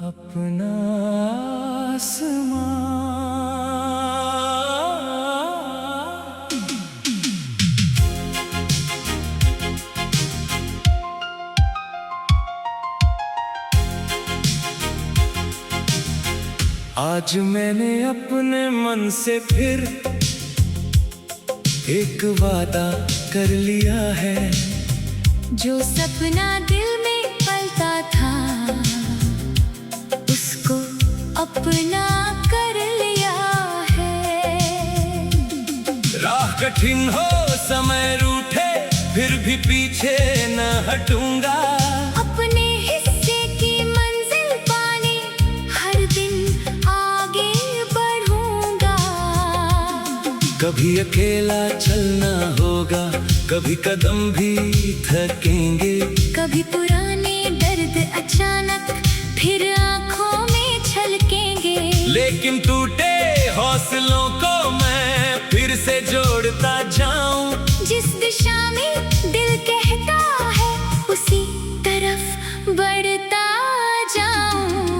अपना आसमां। आज मैंने अपने मन से फिर एक वादा कर लिया है। जो सपना दिल में पलता था उसको अपना कर लिया है। राह कठिन हो समय रूठे फिर भी पीछे न हटूंगा। अपने हिस्से की मंजिल पाने हर दिन आगे बढ़ूंगा। कभी अकेला चलना होगा, कभी कदम भी थकेंगे। कभी पुराने दर्द अचानक फिर आंखों में छलकेंगे। लेकिन टूटे हौसलों को मैं फिर से जोड़ता जाऊं। जिस दिशा में दिल कहता है उसी तरफ बढ़ता जाऊं।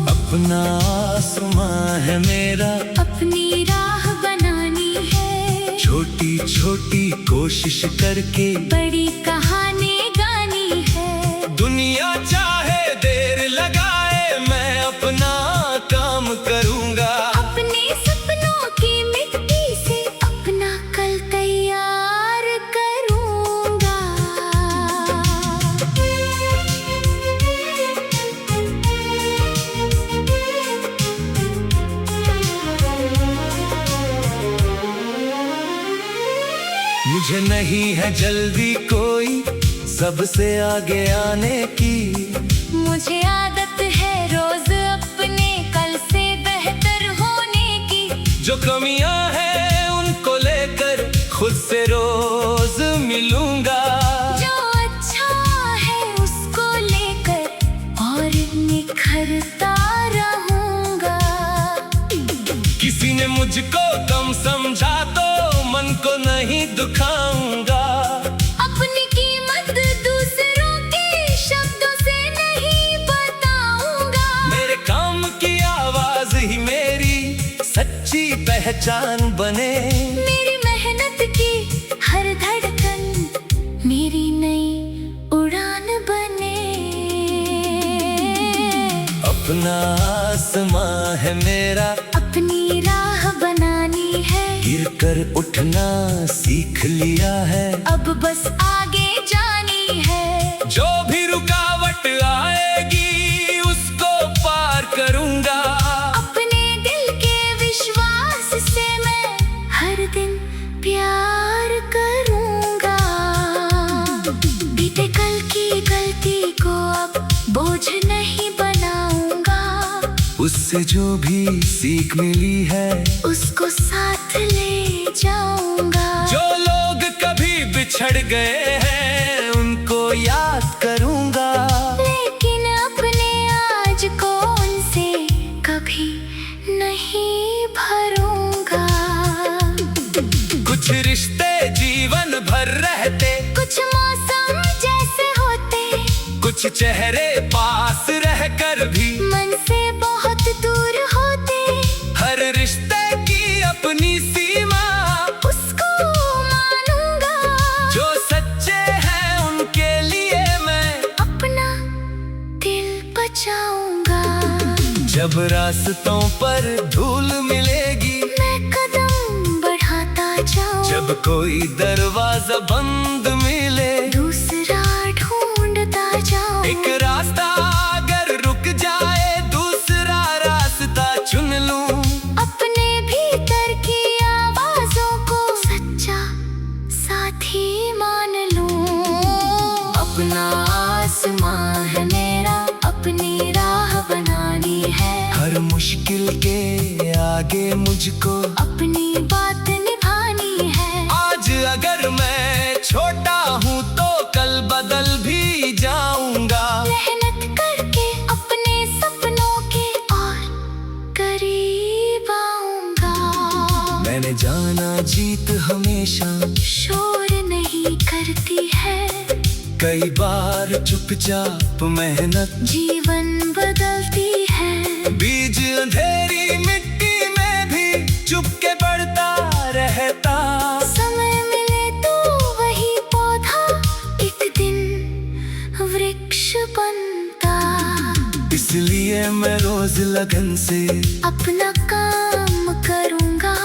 अपना आसमां है मेरा, अपनी राह बनानी है। छोटी छोटी कोशिश करके बड़ी कहानी गानी है। दुनिया चाहे देर लगाए मैं अपना काम करूंगा। अपने सपनों की मिट्टी से अपना कल तैयार करूंगा। मुझे नहीं है जल्दी कोई सबसे आगे आने की। मुझे आदत है रोज अपने कल से बेहतर होने की। जो कमियां हैं उनको लेकर खुद से रोज मिलूंगा। जो अच्छा है उसको लेकर और निखरता रहूंगा। किसी ने मुझको कम समझा तो मन को नहीं दुखाऊंगा। अपनी कीमत दूसरों के शब्दों से नहीं बताऊंगा। मेरे काम की आवाज ही मेरी सच्ची पहचान बने। मेरी मेहनत की हर धड़कन मेरी नई उड़ान बने। अपना आसमां है मेरा, अपनी राह बनानी है। गिर कर उठना सीख लिया है, अब बस आगे जानी है। जो भी रुकावट आएगी उसको पार करूंगा। अपने दिल के विश्वास से मैं हर दिन प्यार करूंगा। बीते कल की गलती को अब बोझ नहीं बनाऊंगा। उससे जो भी सीख मिली है उसको साथ ले जाऊंगा। जो लोग कभी बिछड़ गए हैं उनको याद करूंगा। लेकिन अपने आज को उनसे कभी नहीं भरूंगा। कुछ रिश्ते जीवन भर रहते, कुछ मौसम जैसे होते, कुछ चेहरे पास रहकर भी मन से बहुत दूर होते। हर रिश्ते की अपनी सीमा, उसको मानूंगा। जो सच्चे हैं उनके लिए मैं अपना दिल बचाऊंगा। जब रास्तों पर धूल मिलेगी मैं कदम बढ़ाता जाऊं। जब कोई दरवाजा बंद मिले दूसरा ढूंढता जाऊं। एक रास्ता अगर रुक जाए दूसरा रास्ता चुन लूं। अपने भीतर की आवाजों को सच्चा साथी मान लूं। अपना आसमां है मेरा, अपनी राह बनानी है। हर मुश्किल के आगे मुझको अपनी बात निभानी है। आज अगर मैं छोटा हूँ तो कल बदल भी जाऊंगा। मेहनत करके अपने सपनों के और करीब आऊंगा। मैंने जाना जीत हमेशा शोर नहीं करती है, कई बार चुपचाप मेहनत जीवन बदलती है। बीज अंधेरी मिट्टी में भी चुपके बढ़ता रहता। समय मिले तो वही पौधा एक दिन वृक्ष बनता। इसलिए मैं रोज लगन से अपना काम करूँगा।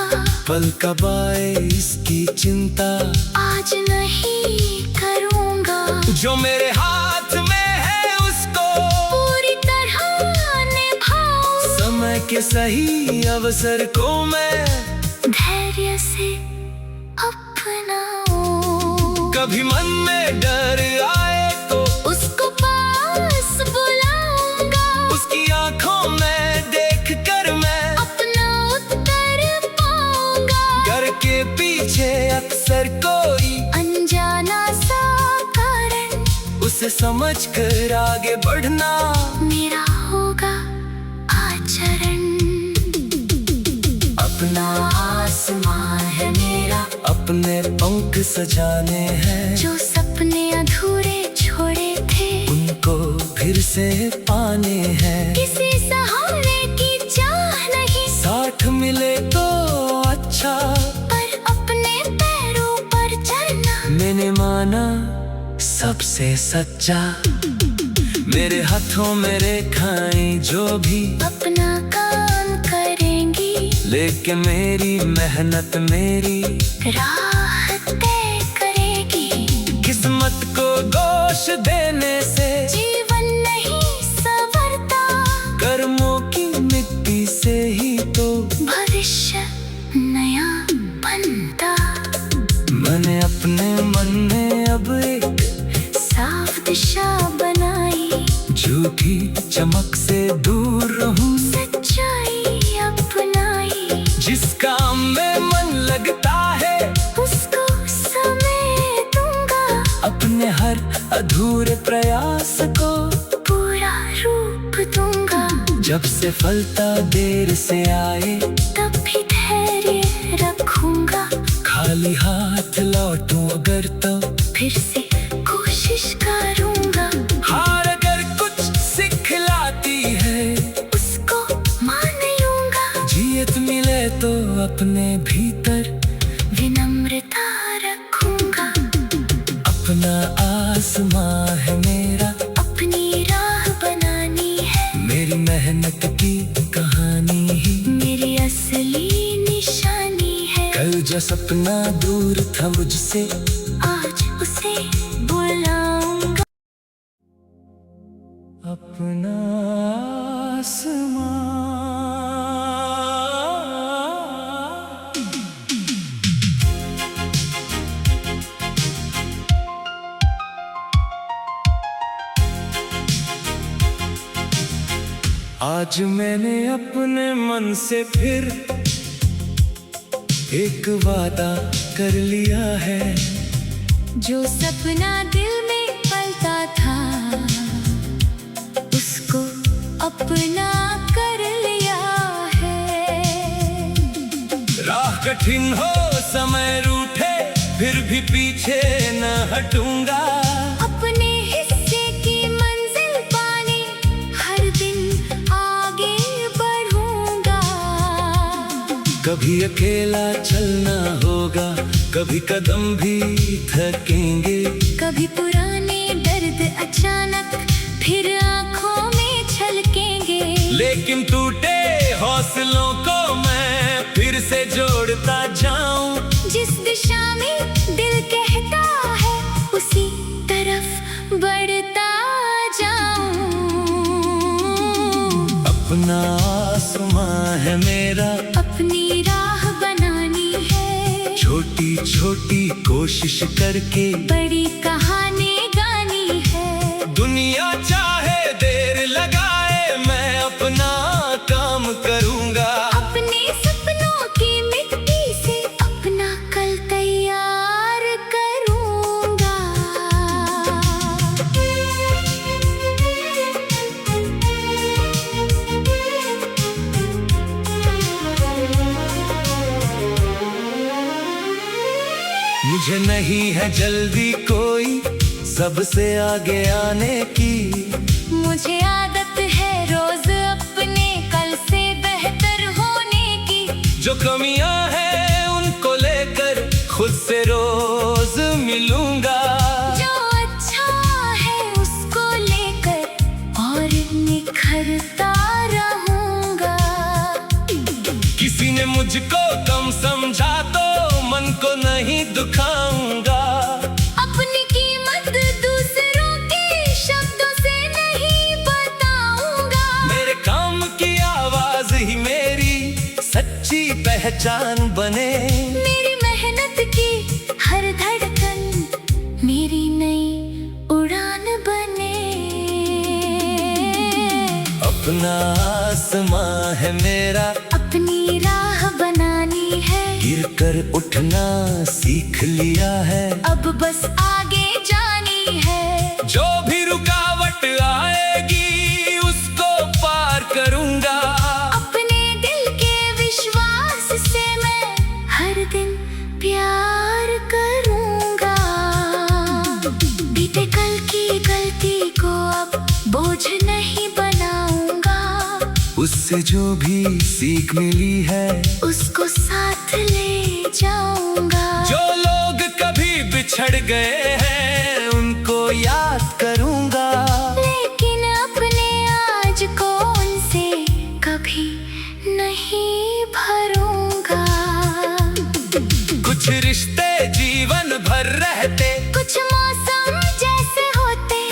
पल कब आए इसकी चिंता आज नहीं करूँगा। जो मेरे हाथ में है उसको पूरी तरह निभाऊं। समय के सही अवसर को मैं धैर्य से अपनाऊं। कभी मन में डर आए तो उसको पास बुलाऊंगा। उसकी आंखों में देख कर मैं अपना उत्तर पाऊंगा। डर के पीछे अक्सर कोई अनजाना सा कारण उसे समझ कर आगे बढ़ना मेरा होगा आचरण। अपना आसमां है मेरा, अपने पंख सजाने हैं। जो सपने अधूरे छोड़े थे उनको फिर से पाने हैं। किसी सहारे की चाह नहीं, साथ मिले तो अच्छा, पर अपने पैरों पर चलना मैंने माना सबसे सच्चा। मेरे हाथों में रेखाएं जो भी अपना काम करेंगी। लेकिन मेरी मेहनत मेरी राह तय करेगी। किस्मत को दोष देने से जीवन नहीं संवरता। कर्मों की मिट्टी से ही तो भविष्य नया बनता। मैंने अपने मन में अब एक साफ दिशा बनाई। झूठी चमक से दूर रहूं। सच्चाई अपनाई। जिस काम में मन लगता है उसको समय दूंगा। अपने हर अधूरे प्रयास को पूरा रूप दूंगा। जब सफलता देर से आए तब भी धैर्य रखूंगा। खाली हाथ लौटूं अगर तो फिर से कोशिश करूंगा। हार अगर कुछ सिखलाती है उसको मान लूंगा। जीत मिले तो अपने भीतर विनम्रता रखूंगा। अपना आसमां है मेरा, अपनी राह बनानी है। मेरी मेहनत की कहानी ही मेरी असली निशानी है। कल जो सपना दूर था मुझसे आज उसे बुलाऊंगा। अपना आसमां। आज मैंने अपने मन से फिर एक वादा कर लिया है। जो सपना दिल में पलता था उसको अपना कर लिया है। राह कठिन हो समय रूठे फिर भी पीछे न हटूंगा। अपने हिस्से की मंजिल पाने हर दिन आगे बढ़ूंगा। कभी अकेला चलना होगा, कभी कदम भी थकेंगे। कभी पुराने दर्द अचानक फिर आंखों में छलकेंगे। लेकिन टूटे हौसलों को मैं फिर से जोड़ता जाऊं। जिस दिशा में दिल कहता है उसी तरफ बढ़ता जाऊं। अपना आसमां है मेरा, अपनी राह बनानी है। छोटी छोटी कोशिश करके बड़ी कहानी गानी है। दुनिया चाहे देर लगाए मैं अपना काम करूंगा। अपने सपनों की मिट्टी से अपना कल तैयार करूंगा। मुझे नहीं है जल्दी कोई सबसे आगे आने की। मुझे आदत है रोज अपने कल से बेहतर होने की। जो कमियां हैं उनको लेकर खुद से रोज मिलूंगा। जो अच्छा है उसको लेकर और निखरता रहूंगा। किसी ने मुझको कम समझा तो मन को नहीं दुखाऊंगा। अपनी कीमत दूसरों के शब्दों से नहीं बताऊंगा। मेरे काम की आवाज ही मेरी सच्ची पहचान बने। मेरी मेहनत की हर धड़कन मेरी नई उड़ान बने। अपना आसमां है मेरा, अपनी राह बनानी है। गिर कर उठना सीख लिया है, अब बस आगे जानी है। जो भी रुकावट आएगी उसको पार करूंगा। अपने दिल के विश्वास से मैं हर दिन प्यार करूंगा। बीते कल की गलती को अब बोझ नहीं बनाऊंगा। उससे जो भी सीख मिली है उसको साथ ले जाऊंगा। जो लोग कभी बिछड़ गए हैं उनको याद करूंगा। लेकिन अपने आज को उनसे कभी नहीं भरूंगा। कुछ रिश्ते जीवन भर रहते, कुछ मौसम जैसे होते,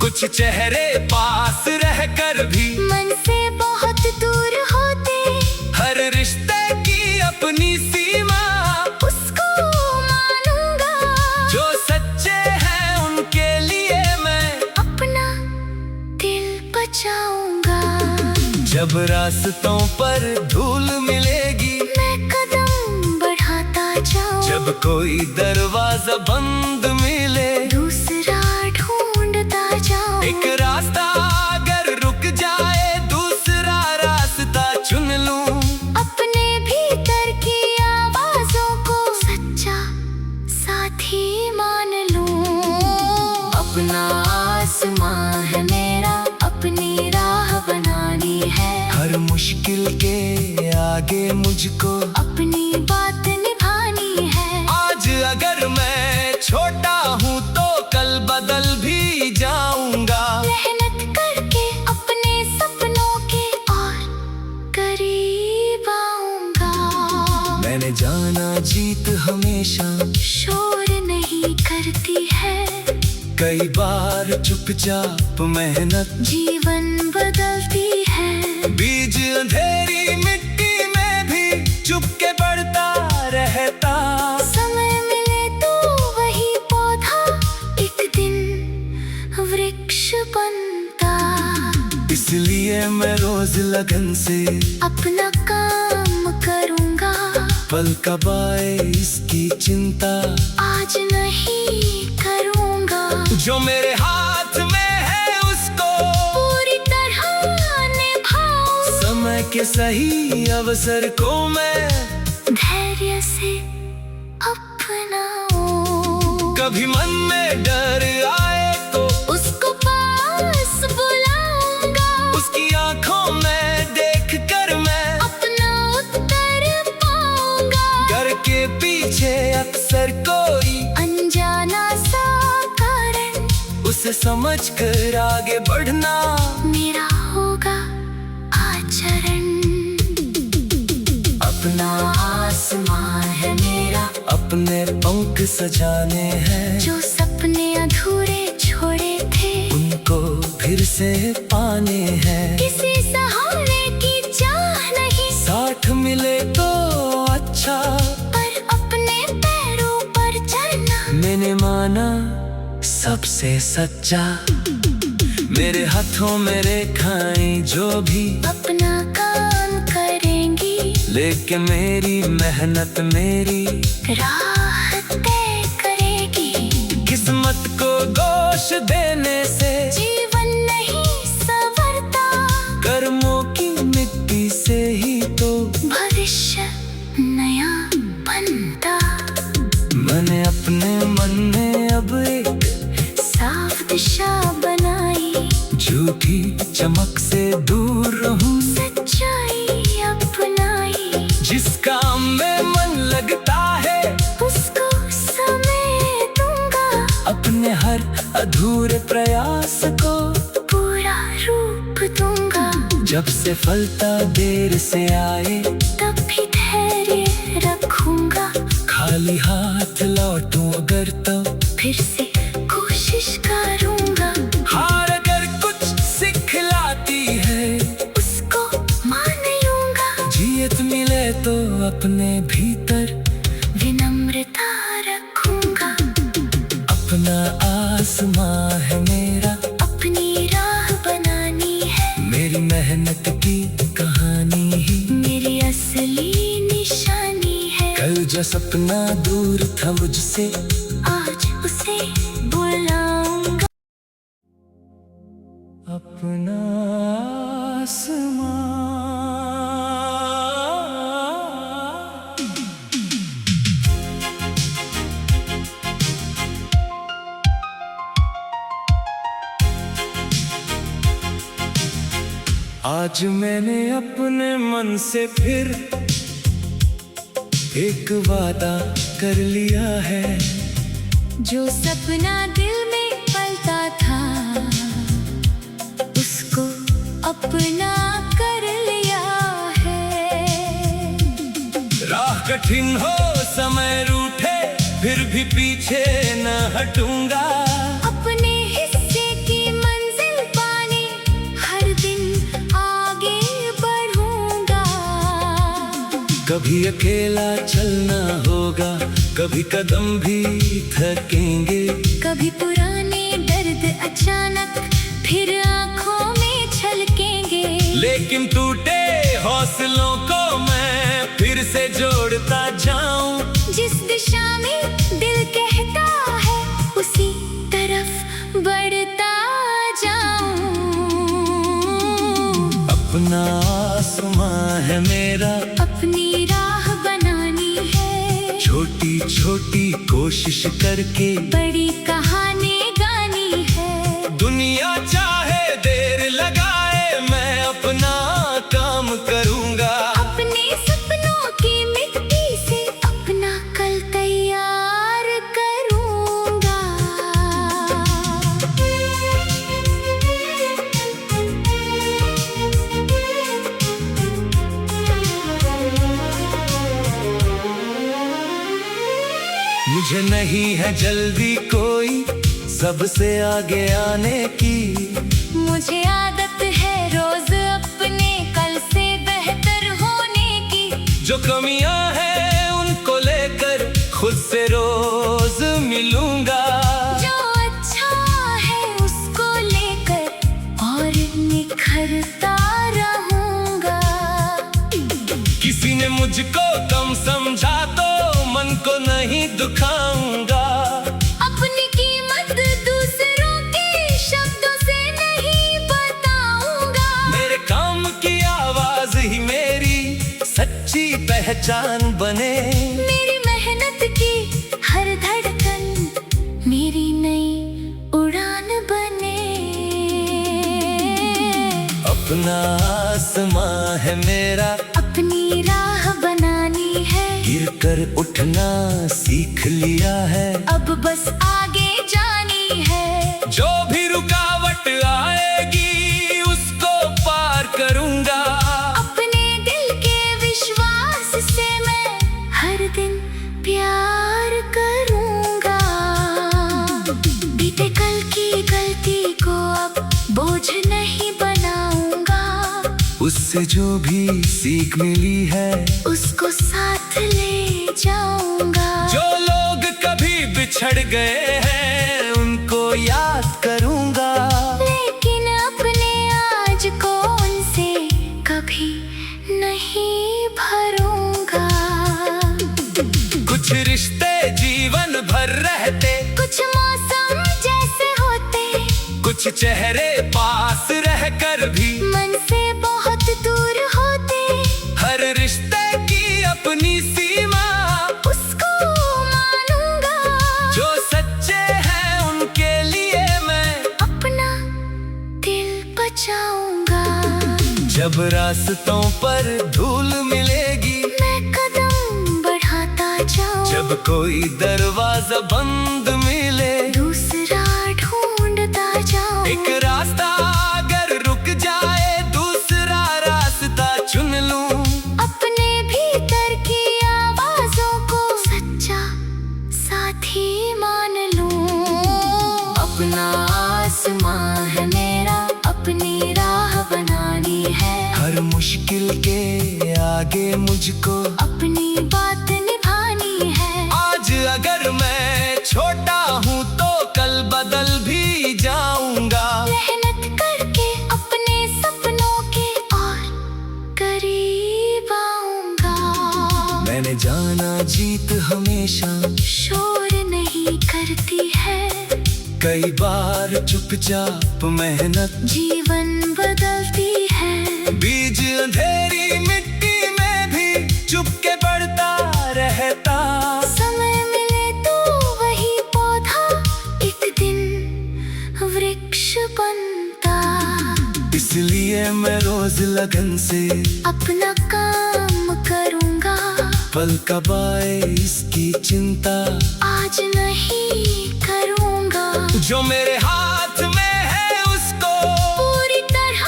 कुछ चेहरे पास रहकर भी मन से बहुत दूर होते। हर रिश्ते की अपनी सीमा, उसको मानूंगा। जो सच्चे हैं उनके लिए मैं अपना दिल बचाऊंगा। जब रास्तों पर धूल मिलेगी, मैं कदम बढ़ाता जाऊं। जब कोई दरवाजा बंद मिले, दूसरा ढूंढता जाऊं। एक रास्ता अगर रुक जाए दूसरा रास्ता चुन लूं। अपने भीतर की आवाजों को सच्चा साथी मान लूं। अपना आसमां है मेरा, अपनी राह बनानी है। हर मुश्किल के आगे मुझको अपनी बात निभानी है। आज अगर मैं छोटा हूँ तो कल बदल भी जाऊंगा। मेहनत करके अपने सपनों के और करीब आऊंगा। मैंने जाना जीत हमेशा शोर नहीं करती है। कई बार चुपचाप मेहनत जीवन बदलती है। बीज अंधेरी मिट्टी में भी चुपके बढ़ता रहता। समय मिले तो वही पौधा एक दिन वृक्ष बनता। इसलिए मैं रोज लगन से अपना काम करूंगा। पल कब आए इसकी चिंता आज नहीं करूंगा। जो मेरे हाथ में है उसको पूरी तरह निभाऊं। समय के सही अवसर को मैं धैर्य से अपनाऊं। कभी मन में डर आए तो उसको पास बुलाऊंगा। उसकी आंखों में देख कर मैं अपना उत्तर पाऊंगा। घर के पीछे अक्सर कोई अनजाना सा कारण उसे समझ कर आगे बढ़ना मेरा होगा आचरण। अपना आसमां है मेरा, अपने पंख सजाने हैं। जो सपने अधूरे छोड़े थे उनको फिर से पाने हैं। किसी सहारे की चाह नहीं, साथ मिले तो अच्छा, पर अपने पैरों पर चलना मैंने माना सबसे सच्चा। मेरे हाथों में रेखाएं जो भी अपना काम करेंगी। लेकिन मेरी मेहनत मेरी राह तय करेगी। किस्मत को दोष देने से जीवन नहीं संवरता। कर्मों की मिट्टी से ही तो भविष्य नया बनता। मैंने अपने मन में अब एक झूठी चमक से दूर रहूं, सच्चाई अपनाई। जिस काम में मन लगता है उसको समय दूंगा, अपने हर अधूरे प्रयास को पूरा रूप दूंगा। जब सफलता देर से आए तब भी धैर्य रखूंगा, खाली हाथ लौटूं अगर तो फिर से कोशिश करूंगा। हार अगर कुछ सिखलाती है उसको मान लूंगा, जीत मिले तो अपने भीतर विनम्रता रखूंगा। अपना आसमां है मेरा, अपनी राह बनानी है, मेरी मेहनत की कहानी ही मेरी असली निशानी है। कल जो सपना दूर था मुझसे आज उसे बुलाऊंगा। अपना आसमां। आज मैंने अपने मन से फिर एक वादा कर लिया है, जो सपना दिल में पलता था उसको अपना कर लिया है। राह कठिन हो समय रूठे फिर भी पीछे न हटूंगा, अपने हिस्से की मंजिल पाने हर दिन आगे बढ़ूंगा। कभी अकेला चलना होगा, कभी कदम भी थकेंगे, कभी पुराने दर्द अचानक फिर आंखों में छलकेंगे। लेकिन टूटे हौसलों को मैं फिर से जोड़ता जाऊं, जिस दिशा में दिल कहता है उसी तरफ बढ़ता जाऊं। अपना आसमां है मेरा, अपनी राह बनानी है, छोटी छोटी कोशिश करके बड़ी कहानी गानी है। दुनिया चाहे देर लगाए मैं अपना काम करूंगा, अपने सपनों की मिट्टी से अपना कल तैयार करूंगा। मुझे नहीं है जल्दी कोई सबसे आगे आने की, मुझे आदत है रोज अपने कल से बेहतर होने की। जो कमियां हैं उनको लेकर खुद से रोज मिलूंगा, जो अच्छा है उसको लेकर और निखरता रहूंगा। किसी ने मुझको कम समझा तो मन को नहीं दुखाऊंगा, अपनी कीमत दूसरों के शब्दों से नहीं बताऊंगा। मेरे काम की आवाज ही मेरी सच्ची पहचान बने, मेरी मेहनत की हर धड़कन मेरी नई उड़ान बने। अपना आसमां है मेरा, अपनी राह बनानी है, गिर कर उठना सीख लिया है, अब बस आगे जानी है। जो भी रुकावट आएगी उसको पार करूंगा, अपने दिल के विश्वास से मैं हर दिन प्यार करूंगा। बीते कल की गलती को अब बोझ नहीं बनाऊंगा, उससे जो भी सीख मिली है उसको साथ ले जाऊंगा। जो लोग कभी बिछड़ गए हैं उनको याद करूंगा, लेकिन अपने आज को उनसे कभी नहीं भरूंगा। कुछ रिश्ते जीवन भर रहते, कुछ मौसम जैसे होते, कुछ चेहरे पास रहकर भी मन से बहुत दूर होते। हर रिश्ते की अपनी सीमा, उसको मानूंगा। जो सच्चे हैं उनके लिए मैं अपना दिल बचाऊंगा। जब रास्तों पर धूल मिलेगी, मैं कदम बढ़ाता जाऊं। जब कोई दरवाजा बंद मिले, दूसरा ढूंढता जाऊं। एक रास्ता अगर रुक जाए, दूसरा रास्ता चुन लूं। अपने भीतर की आवाजों को सच्चा साथी मान लूं। अपना आसमां है मेरा, अपनी राह बनानी है। हर मुश्किल के आगे मुझको अपनी बात निभानी है। आज अगर मैं छोटा हूँ तो कल बदल भी जाऊंगा। मेहनत करके अपने सपनों के और करीब आऊंगा। मैंने जाना जीत हमेशा शोर नहीं करती है। कई बार चुपचाप मेहनत जीवन बदलती है। बीज अंधेरी मिट्टी में भी चुपके बढ़ता रहता। समय मिले तो वही पौधा एक दिन वृक्ष बनता। इसलिए मैं रोज लगन से अपना काम करूंगा। पल कब आए इसकी चिंता आज नहीं करूंगा। जो मेरे हाथ में है उसको पूरी तरह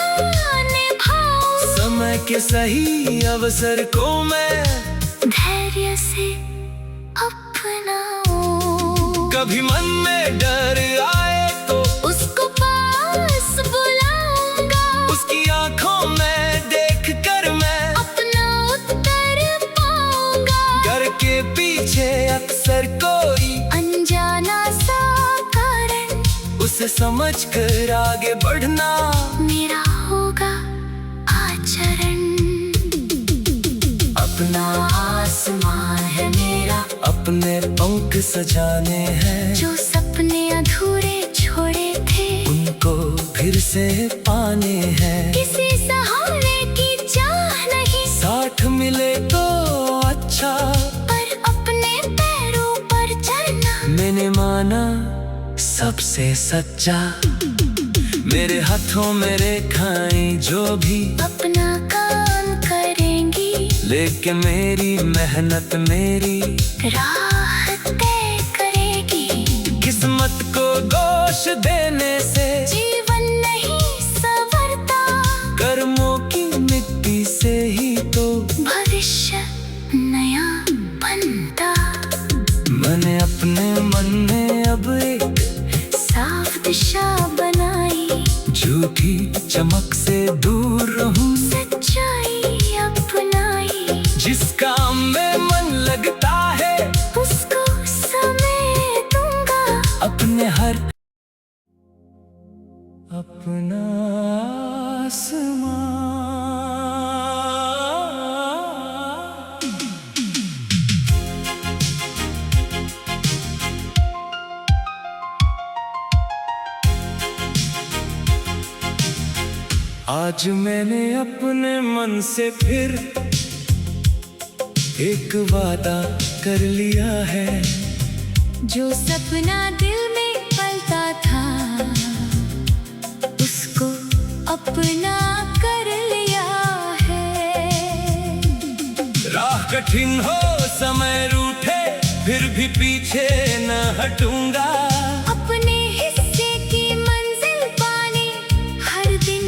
निभाऊं। समय के सही अवसर को मैं धैर्य से अपनाऊं। कभी मन में डर आए तो उसको पास बुलाऊंगा। उसकी आंखों में देख कर मैं अपना उत्तर पाऊंगा। घर के पीछे अक्सर कोई अनजाना सा कारण उसे समझ कर आगे बढ़ना मेरा होगा आचरण। अपना आसमां है मेरा, अपने पंख सजाने हैं। जो सपने अधूरे छोड़े थे उनको फिर से पाने हैं। किसी सहारे की चाह नहीं, साथ मिले तो अच्छा, पर अपने पैरों पर चलना मैंने माना सबसे सच्चा। मेरे हाथों में रेखाएं जो भी अपना काम करेंगी। लेकिन मेरी मेहनत मेरी राह तय करेगी। किस्मत को दोष देने से जीवन नहीं संवरता। कर्मों की मिट्टी से ही तो भविष्य नया बनता। मैंने अपने मन में अब एक साफ दिशा बनाई। झूठी चमक से दूर रहूं। सच्चाई अपनाई। जिस काम में मन लगता है उसको समय दूंगा। अपने हर अपना आसमां। आज मैंने अपने मन से फिर एक वादा कर लिया है। जो सपना दिल में पलता था उसको अपना कर लिया है। राह कठिन हो समय रूठे फिर भी पीछे न हटूंगा। अपने हिस्से की मंजिल पाने हर दिन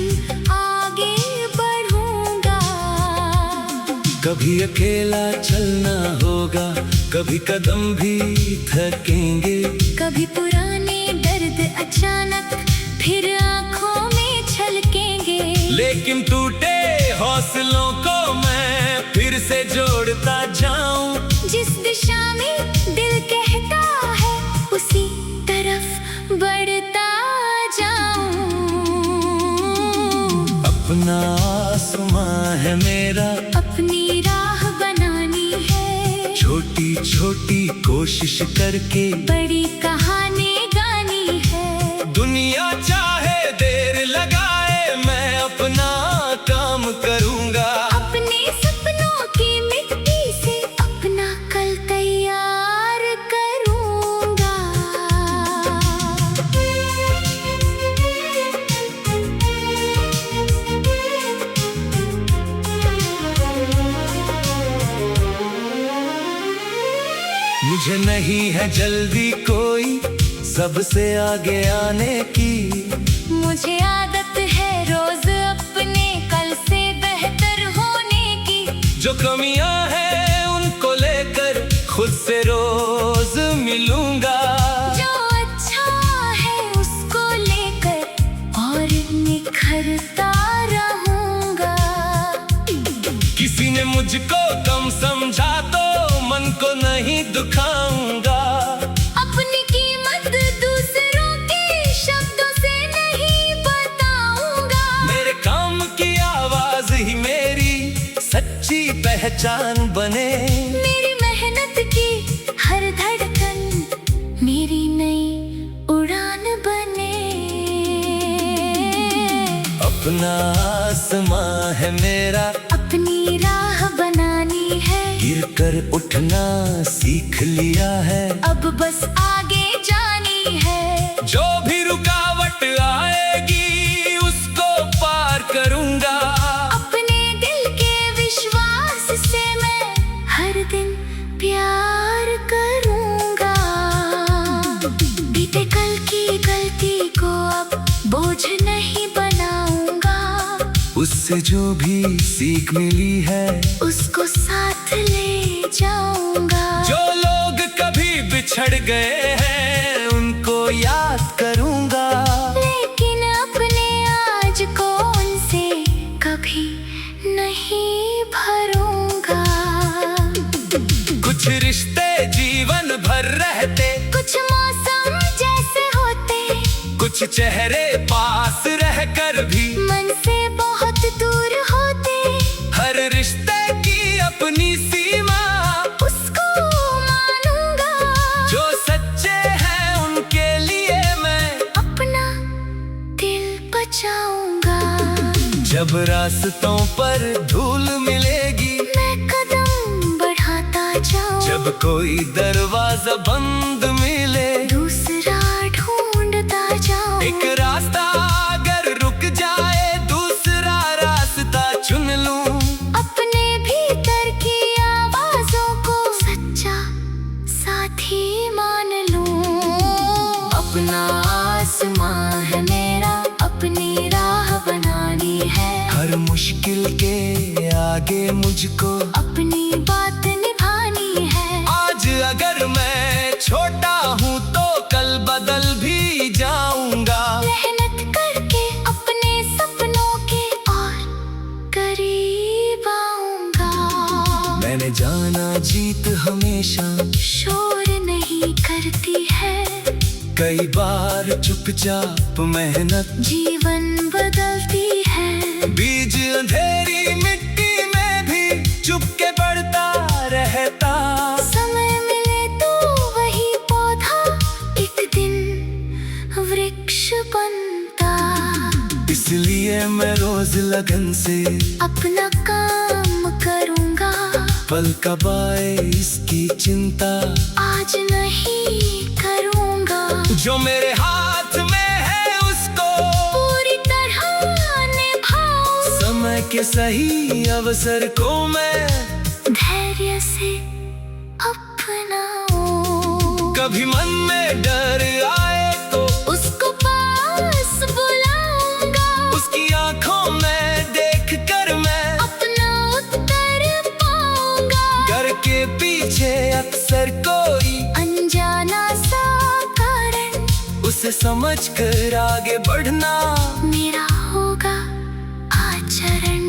आगे बढ़ूंगा। कभी अकेला चलना होगा, कभी कदम भी थकेंगे। कभी पुराने दर्द अचानक फिर आंखों में छलकेंगे। लेकिन टूटे हौसलों को मैं फिर से जोड़ता जाऊं। जिस दिशा में दिल कहता है उसी तरफ बढ़ता जाऊं। अपना आसमां है मेरा, अपनी राह बनानी है। छोटी छोटी कोशिश करके बड़ी कहानी गानी है। दुनिया चाहे देर लगाए मैं अपना काम करूंगा। अपने सपनों की मिट्टी से अपना कल तैयार करूंगा। मुझे नहीं है जल्दी कोई सबसे आगे आने की। मुझे आदत है रोज अपने कल से बेहतर होने की। जो कमियां हैं उनको लेकर खुद से रोज मिलूंगा। जो अच्छा है उसको लेकर और निखरता रहूंगा। किसी ने मुझको कम समझा तो मन को नहीं दुखाऊंगा। अपनी कीमत दूसरों के शब्दों से नहीं बताऊंगा। मेरे काम की आवाज ही मेरी सच्ची पहचान बने। मेरी मेहनत की हर धड़कन मेरी नई उड़ान बने। अपना आसमां है मेरा, अपनी राह बनानी है। गिर कर उठना सीख लिया है, अब बस आगे जानी है। जो भी रुकावट आएगी उसको पार करूंगा। अपने दिल के विश्वास से मैं हर दिन प्यार करूंगा। बीते कल की गलती को अब बोझ नहीं बनाऊंगा। उससे जो भी सीख मिली है उसको साथ ले जाऊंगा। जो लोग कभी बिछड़ गए हैं उनको याद करूंगा। लेकिन अपने आज को उनसे कभी नहीं भरूंगा। कुछ रिश्ते जीवन भर रहते, कुछ मौसम जैसे होते, कुछ चेहरे पास रहकर भी मन से बहुत दूर होते। हर रिश्ते की अपनी सीमा, उसको मानूंगा। जो सच्चे हैं उनके लिए मैं अपना दिल बचाऊंगा। जब रास्तों पर धूल मिलेगी, मैं कदम बढ़ाता जाऊं। जब कोई दरवाजा बंद मिले, दूसरा ढूंढता जाऊं। एक रास्ता अगर रुक जाए दूसरा रास्ता चुन लूं। अपने भीतर की आवाजों को सच्चा साथी मान लूं। अपना आसमां है मेरा, अपनी राह बनानी है। हर मुश्किल के आगे मुझको अपनी बात निभानी है। आज अगर मैं छोटा हूँ तो कल बदल भी जाऊंगा। मेहनत करके अपने सपनों के और करीब आऊंगा। मैंने जाना जीत हमेशा शोर नहीं करती है। कई बार चुपचाप मेहनत जीवन बदलती है। बीज अंधेरी मिट्टी में भी चुपके बढ़ता रहता। समय मिले तो वही पौधा एक दिन वृक्ष बनता। इसलिए मैं रोज लगन से अपना काम करूंगा। पल कब आए इसकी चिंता आज नहीं करूंगा। जो मेरे हाथ में है उसको पूरी तरह निभाऊं। समय के सही अवसर को मैं धैर्य से अपनाऊं। कभी मन में डर आए तो उसको पास बुलाऊंगा। उसकी आंखों में देख कर मैं अपना उत्तर पाऊंगा। डर के पीछे अक्सर कोई अनजाना सा कारण, उसे समझ कर आगे बढ़ना मेरा होगा आचरण।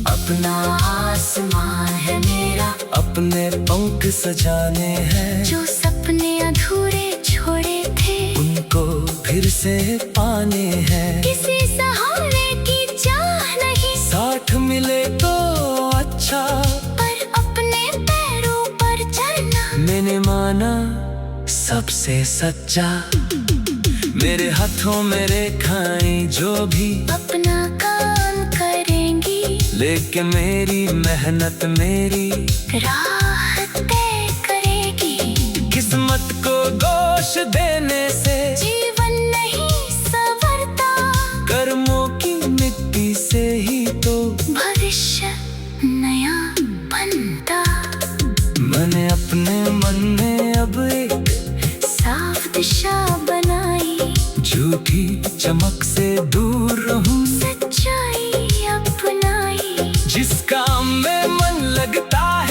अपना आसमां है मेरा, अपने पंख सजाने हैं। जो सपने अधूरे छोड़े थे उनको फिर से पाने हैं। किसी सहारे की चाह नहीं, साथ मिले तो अच्छा, पर अपने पैरों पर चलना मैंने माना सबसे सच्चा। मेरे हाथों में रेखाएं जो भी अपना काम करेंगी। लेकिन मेरी मेहनत मेरी राह तय करेगी। किस्मत को दोष देने से जीवन नहीं संवरता। कर्मों की मिट्टी से ही तो भविष्य नया बनता। मैंने अपने झूठी चमक से दूर रहूं, सच्चाई अपनाई। जिस काम में मन लगता